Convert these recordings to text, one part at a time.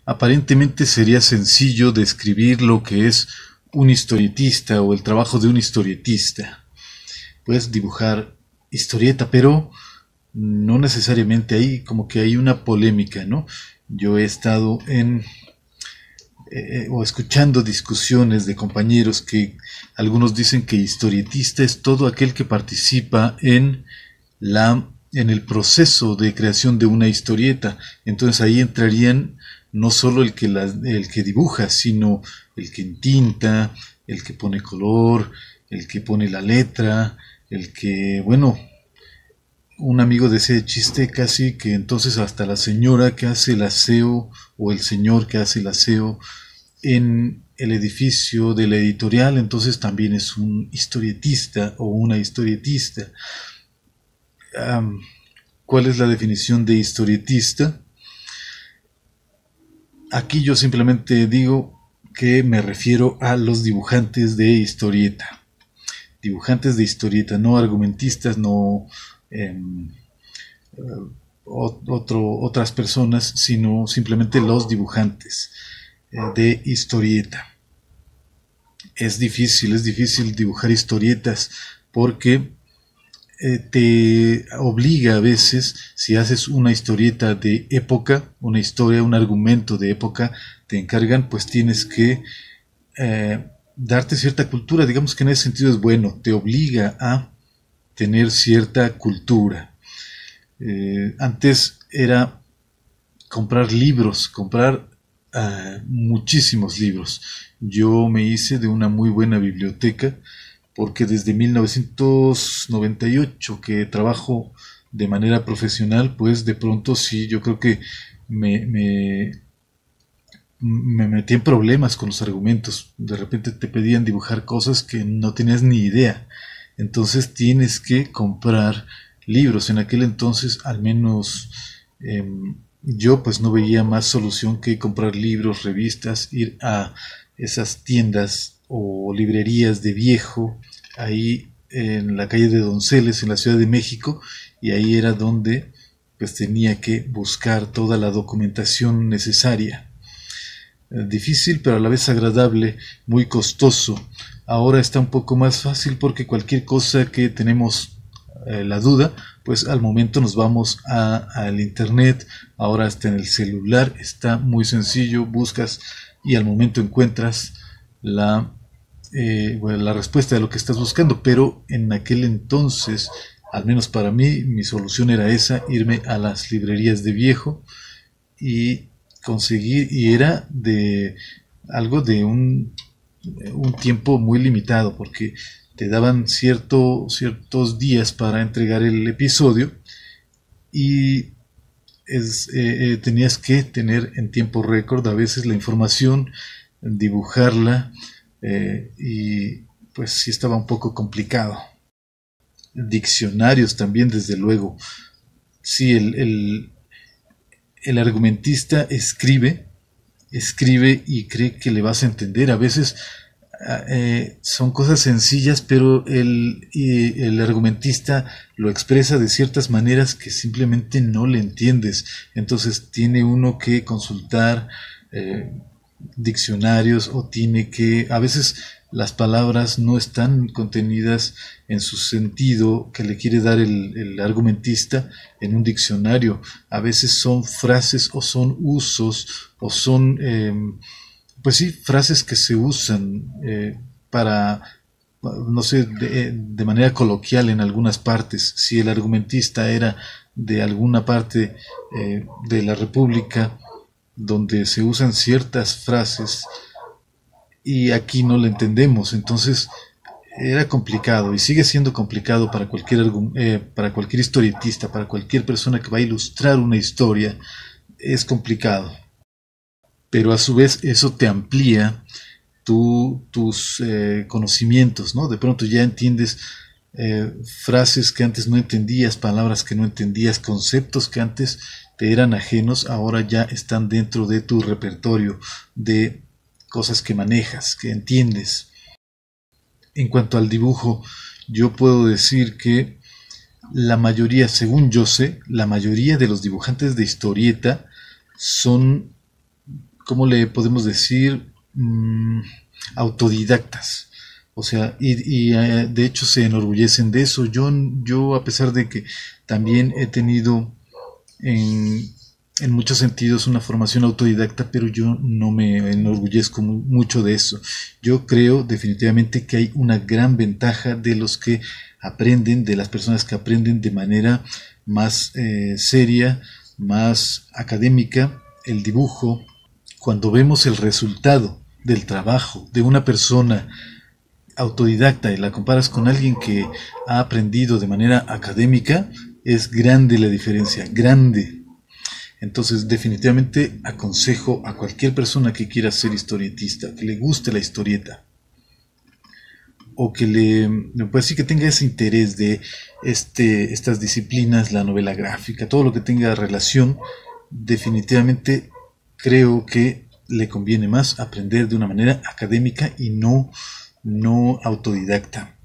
aparentemente sería sencillo describir lo que es un historietista o el trabajo de un historietista. Puedes dibujar historieta, pero no necesariamente ahí, como que hay una polémica, ¿no? Yo he estado o escuchando discusiones de compañeros que algunos dicen que historietista es todo aquel que participa en el proceso de creación de una historieta. Entonces ahí entrarían no solo el que dibuja, sino el que entinta, el que pone color, el que pone la letra, el que, bueno, un amigo decía de chiste casi que entonces hasta la señora que hace el aseo o el señor que hace el aseo en el edificio de la editorial, entonces también es un historietista o una historietista. ¿Cuál es la definición de historietista? Aquí yo simplemente digo que me refiero a los dibujantes de historieta. Dibujantes de historieta, no argumentistas, no otras personas, sino simplemente los dibujantes de historieta. Es difícil dibujar historietas porque te obliga a veces, si haces una historieta de época, una historia, un argumento de época, te encargan, pues tienes que darte cierta cultura. Digamos que en ese sentido es bueno, te obliga a tener cierta cultura. Antes era comprar libros, comprar muchísimos libros. Yo me hice de una muy buena biblioteca porque desde 1998 que trabajo de manera profesional, pues de pronto sí, yo creo que me metí en problemas con los argumentos. De repente te pedían dibujar cosas que no tenías ni idea. Entonces tienes que comprar libros. En aquel entonces, al menos yo pues no veía más solución que comprar libros, revistas, ir a esas tiendas o librerías de viejo, ahí en la calle de Donceles, en la Ciudad de México, y ahí era donde pues tenía que buscar toda la documentación necesaria. Difícil, pero a la vez agradable, muy costoso. Ahora está un poco más fácil porque cualquier cosa que tenemos la duda, pues al momento nos vamos al internet. Ahora está en el celular, está muy sencillo, buscas y al momento encuentras la respuesta de lo que estás buscando. Pero en aquel entonces, al menos para mí, mi solución era esa: irme a las librerías de viejo y conseguir, y era de algo de un tiempo muy limitado, porque te daban ciertos días para entregar el episodio y tenías que tener en tiempo récord a veces la información, dibujarla, y pues sí estaba un poco complicado. Diccionarios también, desde luego. Sí, el argumentista escribe y cree que le vas a entender. A veces son cosas sencillas, pero el argumentista lo expresa de ciertas maneras que simplemente no le entiendes. Entonces tiene uno que consultar diccionarios, o tiene que, a veces las palabras no están contenidas en su sentido que le quiere dar el argumentista en un diccionario. A veces son frases o son usos o son pues sí, frases que se usan para, no sé, de manera coloquial en algunas partes. Si el argumentista era de alguna parte de la República donde se usan ciertas frases y aquí no la entendemos, entonces era complicado y sigue siendo complicado para para cualquier historietista, para cualquier persona que va a ilustrar una historia. Es complicado, pero a su vez eso te amplía tus conocimientos, ¿no? De pronto ya entiendes frases que antes no entendías, palabras que no entendías, conceptos que antes te eran ajenos, ahora ya están dentro de tu repertorio de cosas que manejas, que entiendes. En cuanto al dibujo, yo puedo decir que la mayoría, según yo sé, la mayoría de los dibujantes de historieta son ¿cómo le podemos decir? Autodidactas. O sea, de hecho se enorgullecen de eso. Yo, a pesar de que también he tenido en muchos sentidos una formación autodidacta, pero yo no me enorgullezco mucho de eso. Yo creo definitivamente que hay una gran ventaja de los que aprenden, de las personas que aprenden de manera más seria, más académica, el dibujo. Cuando vemos el resultado del trabajo de una persona autodidacta y la comparas con alguien que ha aprendido de manera académica, es grande la diferencia, grande. Entonces definitivamente aconsejo a cualquier persona que quiera ser historietista, que le guste la historieta, o pues sí, que tenga ese interés de estas disciplinas, la novela gráfica, todo lo que tenga relación, definitivamente creo que le conviene más aprender de una manera académica y no autodidacta.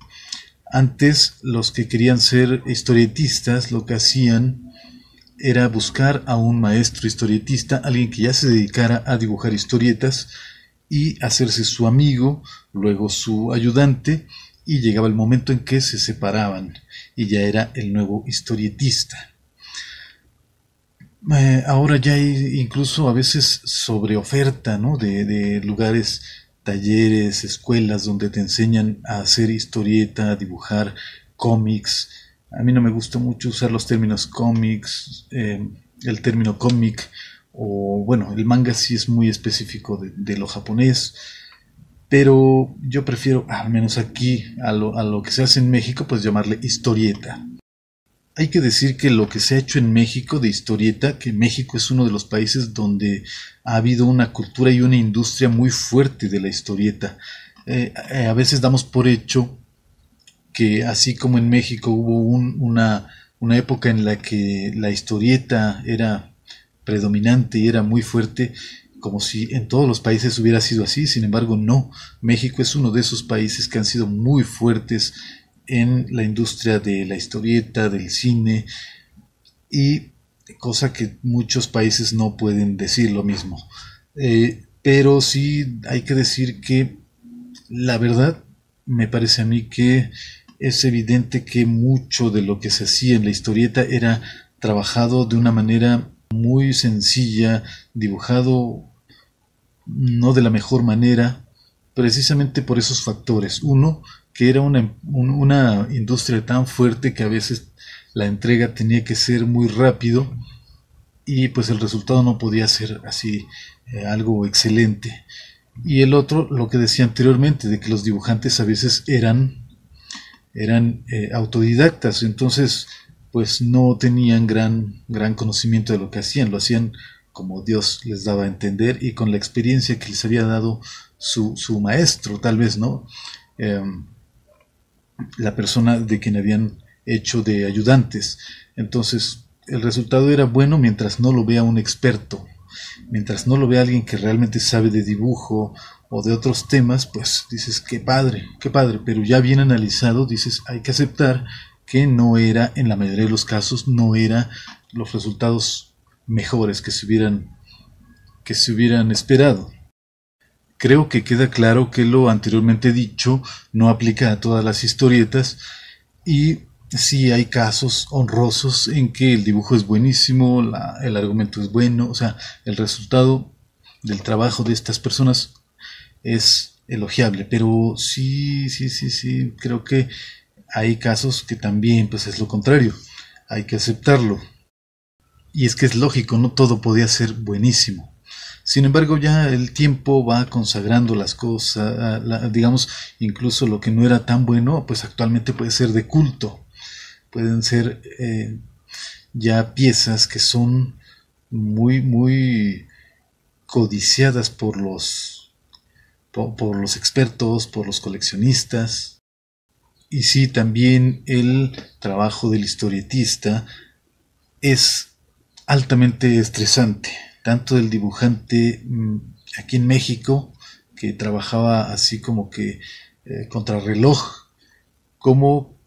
Antes, los que querían ser historietistas lo que hacían era buscar a un maestro historietista, alguien que ya se dedicara a dibujar historietas, y hacerse su amigo, luego su ayudante, y llegaba el momento en que se separaban y ya era el nuevo historietista. Ahora ya hay incluso a veces sobreoferta, ¿no? de lugares, talleres, escuelas donde te enseñan a hacer historieta, a dibujar cómics. A mí no me gusta mucho usar los términos cómics, el término cómic, o bueno, el manga sí es muy específico de lo japonés, pero yo prefiero, al menos aquí, a lo que se hace en México, pues llamarle historieta. Hay que decir que lo que se ha hecho en México de historieta, que México es uno de los países donde ha habido una cultura y una industria muy fuerte de la historieta. A veces damos por hecho que así como en México hubo una época en la que la historieta era predominante y era muy fuerte, como si en todos los países hubiera sido así. Sin embargo, no. México es uno de esos países que han sido muy fuertes en la industria de la historieta, del cine, y cosa que muchos países no pueden decir lo mismo. Pero sí hay que decir que la verdad me parece a mí que es evidente que mucho de lo que se hacía en la historieta era trabajado de una manera muy sencilla, dibujado no de la mejor manera, precisamente por esos factores. Uno, que era una industria tan fuerte que a veces la entrega tenía que ser muy rápido y pues el resultado no podía ser así algo excelente. Y el otro, lo que decía anteriormente, de que los dibujantes a veces eran autodidactas, entonces pues no tenían gran conocimiento de lo que hacían, lo hacían como Dios les daba a entender y con la experiencia que les había dado su maestro, tal vez, ¿no? La persona de quien habían hecho de ayudantes. Entonces el resultado era bueno mientras no lo vea un experto, mientras no lo vea alguien que realmente sabe de dibujo o de otros temas, pues dices qué padre, pero ya bien analizado dices hay que aceptar que no era, en la mayoría de los casos, no era los resultados mejores que se hubieran esperado. Creo que queda claro que lo anteriormente dicho no aplica a todas las historietas y sí hay casos honrosos en que el dibujo es buenísimo, el argumento es bueno, o sea, el resultado del trabajo de estas personas es elogiable, pero sí, creo que hay casos que también pues es lo contrario, hay que aceptarlo. Y es que es lógico, no todo podía ser buenísimo. Sin embargo, ya el tiempo va consagrando las cosas, digamos, incluso lo que no era tan bueno, pues actualmente puede ser de culto. Pueden ser ya piezas que son muy codiciadas por los expertos, por los coleccionistas. Y sí, también el trabajo del historietista es altamente estresante, tanto del dibujante aquí en México, que trabajaba así como que contrarreloj, como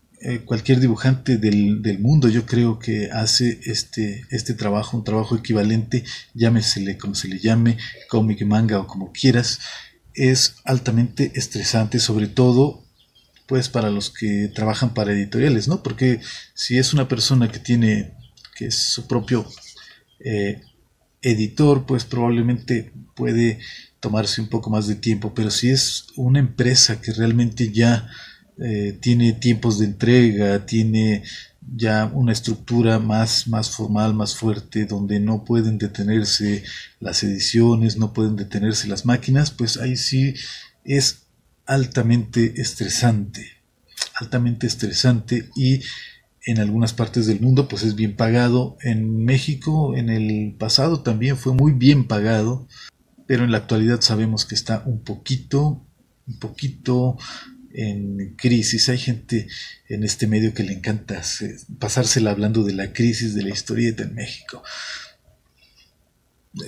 cualquier dibujante del mundo, yo creo que hace este trabajo, un trabajo equivalente, llámesele como se le llame, cómic, manga o como quieras, es altamente estresante, sobre todo pues para los que trabajan para editoriales, ¿no? Porque si es una persona que es su propio eh, editor, pues probablemente puede tomarse un poco más de tiempo, pero si es una empresa que realmente ya tiene tiempos de entrega, tiene ya una estructura más formal, más fuerte, donde no pueden detenerse las ediciones, no pueden detenerse las máquinas, pues ahí sí es altamente estresante y en algunas partes del mundo pues es bien pagado. En México en el pasado también fue muy bien pagado, pero en la actualidad sabemos que está un poquito en crisis. Hay gente en este medio que le encanta pasársela hablando de la crisis de la historieta en México.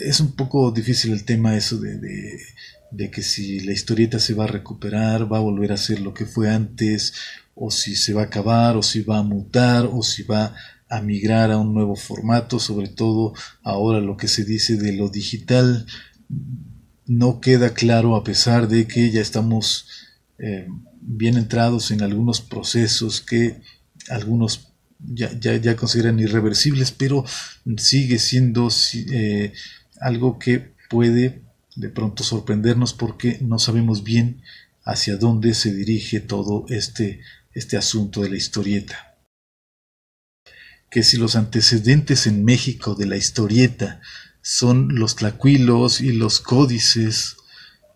Es un poco difícil el tema eso de que si la historieta se va a recuperar, va a volver a ser lo que fue antes, o si se va a acabar, o si va a mutar, o si va a migrar a un nuevo formato, sobre todo ahora lo que se dice de lo digital no queda claro, a pesar de que ya estamos bien entrados en algunos procesos que algunos ya consideran irreversibles, pero sigue siendo algo que puede de pronto sorprendernos porque no sabemos bien hacia dónde se dirige todo este asunto de la historieta. Que si los antecedentes en México de la historieta son los tlacuilos y los códices,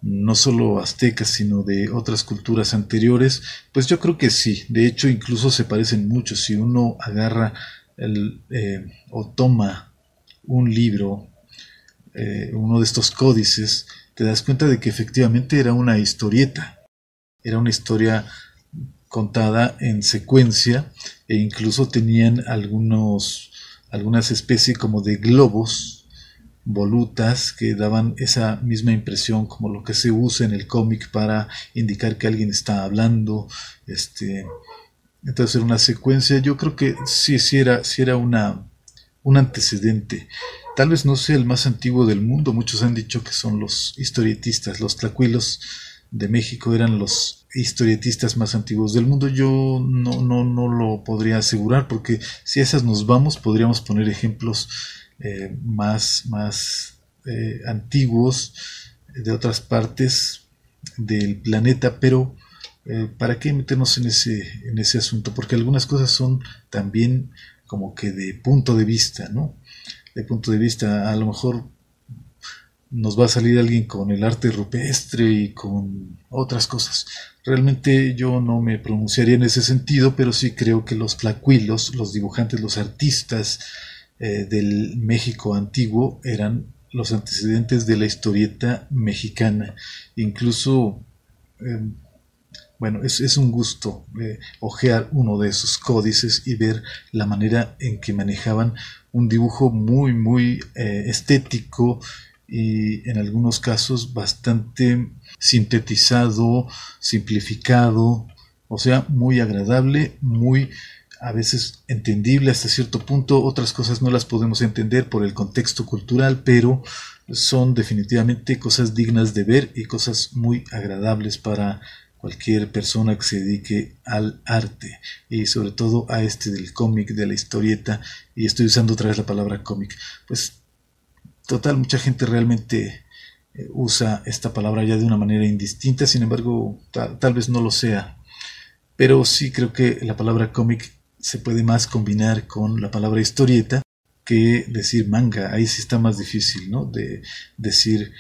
no solo aztecas, sino de otras culturas anteriores, pues yo creo que sí. De hecho, incluso se parecen mucho. Si uno agarra o toma un libro, uno de estos códices, te das cuenta de que efectivamente era una historieta. Era una historia contada en secuencia e incluso tenían algunas especies como de globos, volutas que daban esa misma impresión como lo que se usa en el cómic para indicar que alguien está hablando. Entonces era una secuencia. Yo creo que sí era un antecedente. Tal vez no sea el más antiguo del mundo. Muchos han dicho que son los historietistas, los tlacuilos de México eran los historietistas más antiguos del mundo. Yo no lo podría asegurar, porque si a esas nos vamos podríamos poner ejemplos más antiguos de otras partes del planeta, pero ¿para qué meternos en ese asunto? Porque algunas cosas son también como que de punto de vista, ¿no? De punto de vista, a lo mejor nos va a salir alguien con el arte rupestre y con otras cosas. Realmente yo no me pronunciaría en ese sentido, pero sí creo que los tlacuilos, los dibujantes, los artistas del México antiguo eran los antecedentes de la historieta mexicana. Incluso, bueno, es un gusto hojear uno de esos códices y ver la manera en que manejaban un dibujo muy estético, y en algunos casos bastante sintetizado, simplificado, o sea, muy agradable, muy a veces entendible hasta cierto punto. Otras cosas no las podemos entender por el contexto cultural, pero son definitivamente cosas dignas de ver y cosas muy agradables para cualquier persona que se dedique al arte, y sobre todo a del cómic, de la historieta. Y estoy usando otra vez la palabra cómic, pues total, mucha gente realmente usa esta palabra ya de una manera indistinta. Sin embargo, tal vez no lo sea, pero sí creo que la palabra cómic se puede más combinar con la palabra historieta que decir manga. Ahí sí está más difícil, ¿no? De decir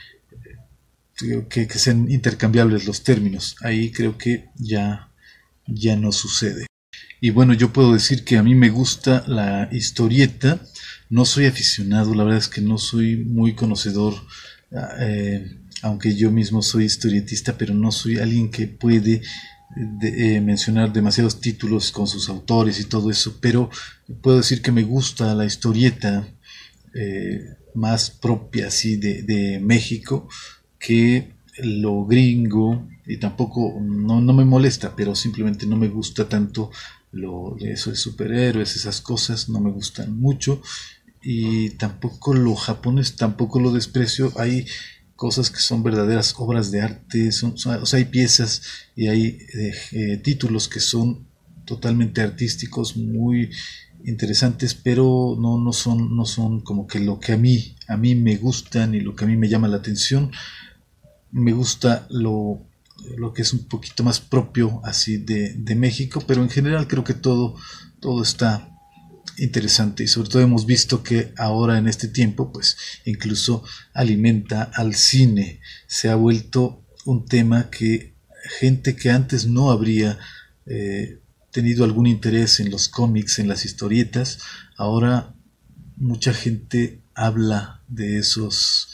que sean intercambiables los términos. Ahí creo que ya no sucede. Y bueno, yo puedo decir que a mí me gusta la historieta. No soy aficionado, la verdad es que no soy muy conocedor, aunque yo mismo soy historietista, pero no soy alguien que puede mencionar demasiados títulos con sus autores y todo eso. Pero puedo decir que me gusta la historieta más propia así de México que lo gringo, y tampoco no me molesta, pero simplemente no me gusta tanto eso de superhéroes, esas cosas no me gustan mucho. Y tampoco lo japonés, tampoco lo desprecio. Hay cosas que son verdaderas obras de arte, o sea, hay piezas y hay títulos que son totalmente artísticos, muy interesantes, pero no son como que lo que a mí me gusta ni lo que a mí me llama la atención. Me gusta lo que es un poquito más propio así de México, pero en general creo que todo está interesante y sobre todo hemos visto que ahora en este tiempo pues incluso alimenta al cine, se ha vuelto un tema que gente que antes no habría tenido algún interés en los cómics, en las historietas, ahora mucha gente habla de esos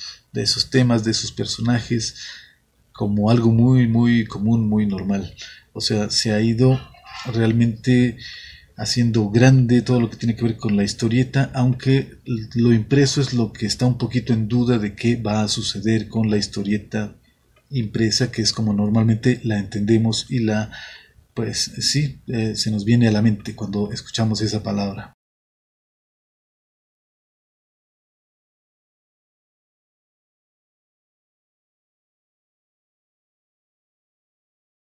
temas, de esos personajes como algo muy común, muy normal. O sea, se ha ido realmente haciendo grande todo lo que tiene que ver con la historieta, aunque lo impreso es lo que está un poquito en duda de qué va a suceder con la historieta impresa, que es como normalmente la entendemos y pues sí, se nos viene a la mente cuando escuchamos esa palabra.